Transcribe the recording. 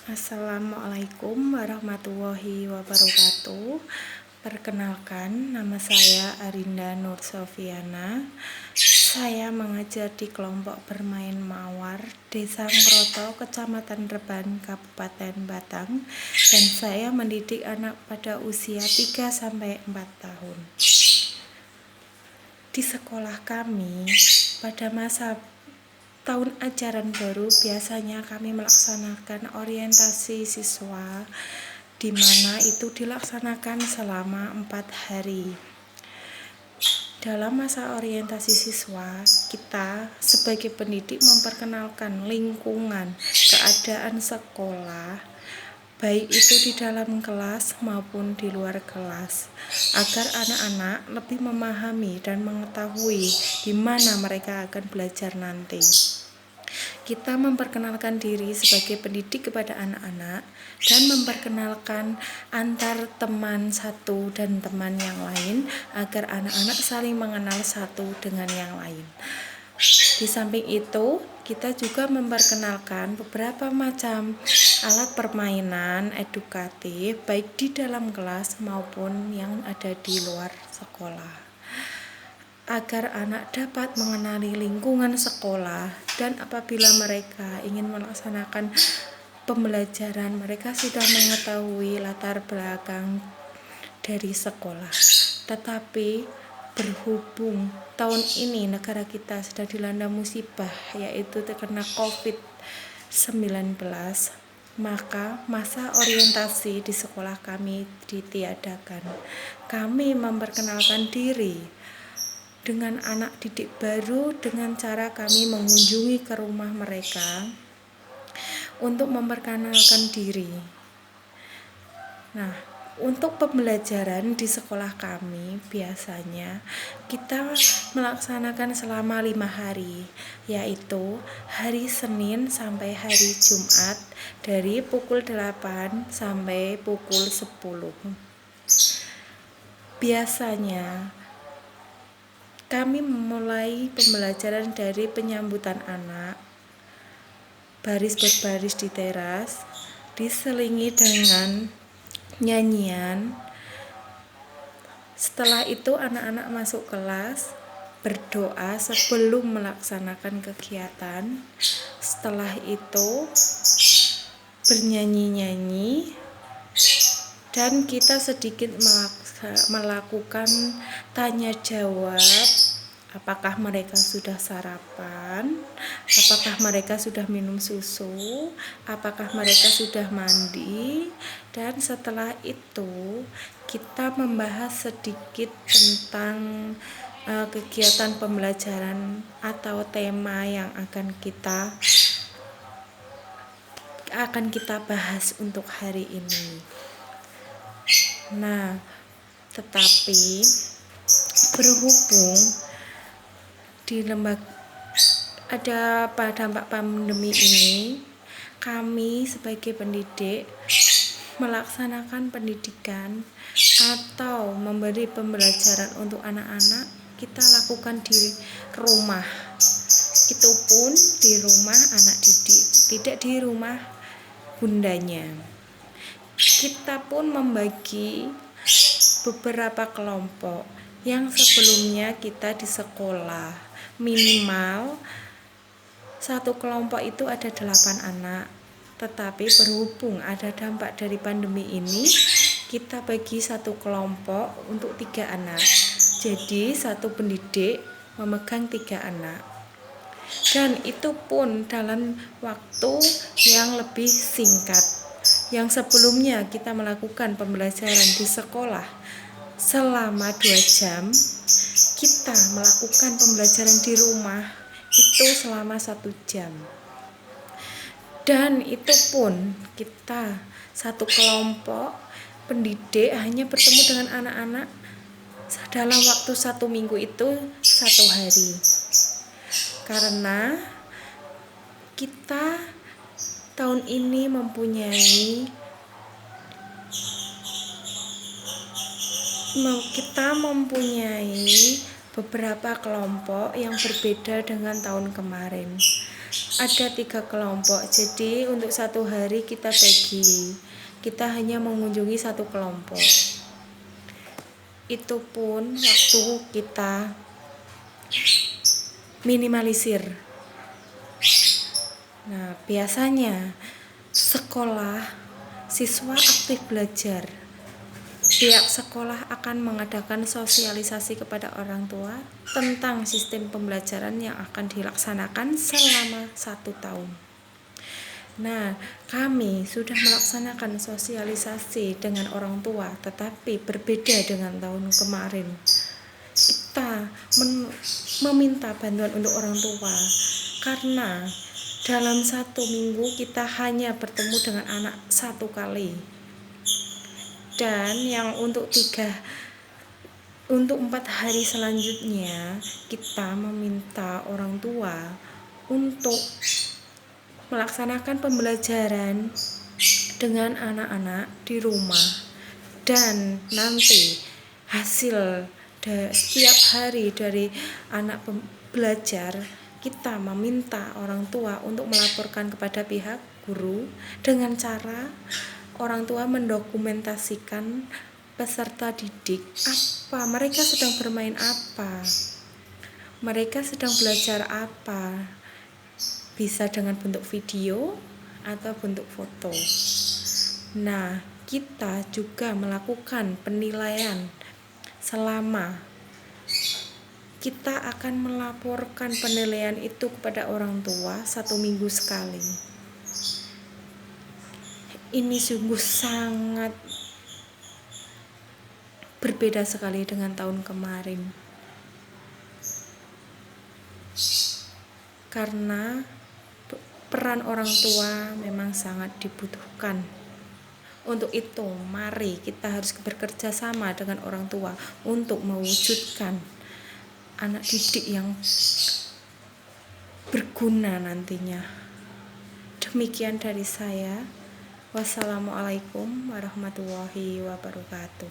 Assalamualaikum warahmatullahi wabarakatuh. Perkenalkan, nama saya Arinda Nur Sofiana. Saya mengajar di kelompok bermain mawar Desa Ngroto, Kecamatan Reban, Kabupaten Batang, dan saya mendidik anak pada usia 3-4 tahun. Di sekolah kami, pada masa tahun ajaran baru biasanya kami melaksanakan orientasi siswa, di mana itu dilaksanakan selama 4 hari. Dalam masa orientasi siswa, kita sebagai pendidik memperkenalkan lingkungan, keadaan sekolah, baik itu di dalam kelas maupun di luar kelas, agar anak-anak lebih memahami dan mengetahui di mana mereka akan belajar nanti. Kita memperkenalkan diri sebagai pendidik kepada anak-anak dan memperkenalkan antar teman satu dan teman yang lain agar anak-anak saling mengenal satu dengan yang lain. Di samping itu, kita juga memperkenalkan beberapa macam alat permainan edukatif baik di dalam kelas maupun yang ada di luar sekolah, agar anak dapat mengenali lingkungan sekolah, dan apabila mereka ingin melaksanakan pembelajaran, mereka sudah mengetahui latar belakang dari sekolah. Tetapi berhubung tahun ini negara kita sedang dilanda musibah, yaitu terkena COVID-19, maka masa orientasi di sekolah kami ditiadakan. Kami memperkenalkan diri dengan anak didik baru dengan cara kami mengunjungi ke rumah mereka untuk memperkenalkan diri. Nah, untuk pembelajaran di sekolah kami biasanya kita melaksanakan selama 5 hari, yaitu hari Senin sampai hari Jumat dari pukul 8 sampai pukul 10. Biasanya kami memulai pembelajaran dari penyambutan anak, baris berbaris di teras, diselingi dengan nyanyian. Setelah itu anak-anak masuk kelas, berdoa sebelum melaksanakan kegiatan. Setelah itu bernyanyi-nyanyi, dan kita sedikit melakukan tanya jawab. Apakah mereka sudah sarapan? Apakah mereka sudah minum susu? Apakah mereka sudah mandi? Dan setelah itu kita membahas sedikit tentang kegiatan pembelajaran atau tema yang akan kita bahas untuk hari ini. Nah, tetapi berhubung di ada dampak pandemi ini, kami sebagai pendidik melaksanakan pendidikan atau memberi pembelajaran untuk anak-anak kita lakukan di rumah. Itu pun di rumah anak didik, tidak di rumah bundanya. Kita pun membagi beberapa kelompok yang sebelumnya kita di sekolah minimal satu kelompok itu ada 8 anak, tetapi berhubung ada dampak dari pandemi ini, kita bagi satu kelompok untuk 3 anak. Jadi satu pendidik memegang 3 anak, dan itu pun dalam waktu yang lebih singkat. Yang sebelumnya kita melakukan pembelajaran di sekolah selama 2 jam, kita melakukan pembelajaran di rumah itu selama 1 jam. Dan itu pun kita satu kelompok pendidik hanya bertemu dengan anak-anak dalam waktu 1 minggu itu 1 hari. Karena kita tahun ini mempunyai beberapa kelompok yang berbeda dengan tahun kemarin. ada 3 kelompok. Jadi untuk satu hari kita bagi, kita hanya mengunjungi satu kelompok. Itu pun waktu kita minimalisir. Nah, biasanya sekolah siswa aktif belajar. Pihak sekolah akan mengadakan sosialisasi kepada orang tua tentang sistem pembelajaran yang akan dilaksanakan selama 1 tahun. Nah, kami sudah melaksanakan sosialisasi dengan orang tua, tetapi berbeda dengan tahun kemarin. Kita meminta bantuan untuk orang tua karena dalam 1 minggu kita hanya bertemu dengan anak 1 kali. Dan yang untuk 4 hari selanjutnya kita meminta orang tua untuk melaksanakan pembelajaran dengan anak-anak di rumah, dan nanti hasil setiap hari dari anak belajar kita meminta orang tua untuk melaporkan kepada pihak guru dengan cara orang tua mendokumentasikan peserta didik apa mereka sedang bermain, apa mereka sedang belajar, apa bisa dengan bentuk video atau bentuk foto. Nah, kita juga melakukan penilaian selama kita akan melaporkan penilaian itu kepada orang tua 1 minggu sekali. Ini sungguh sangat berbeda sekali dengan tahun kemarin. Karena peran orang tua memang sangat dibutuhkan. Untuk itu, mari kita harus bekerja sama dengan orang tua untuk mewujudkan anak didik yang berguna nantinya. Demikian dari saya. Wassalamualaikum warahmatullahi wabarakatuh.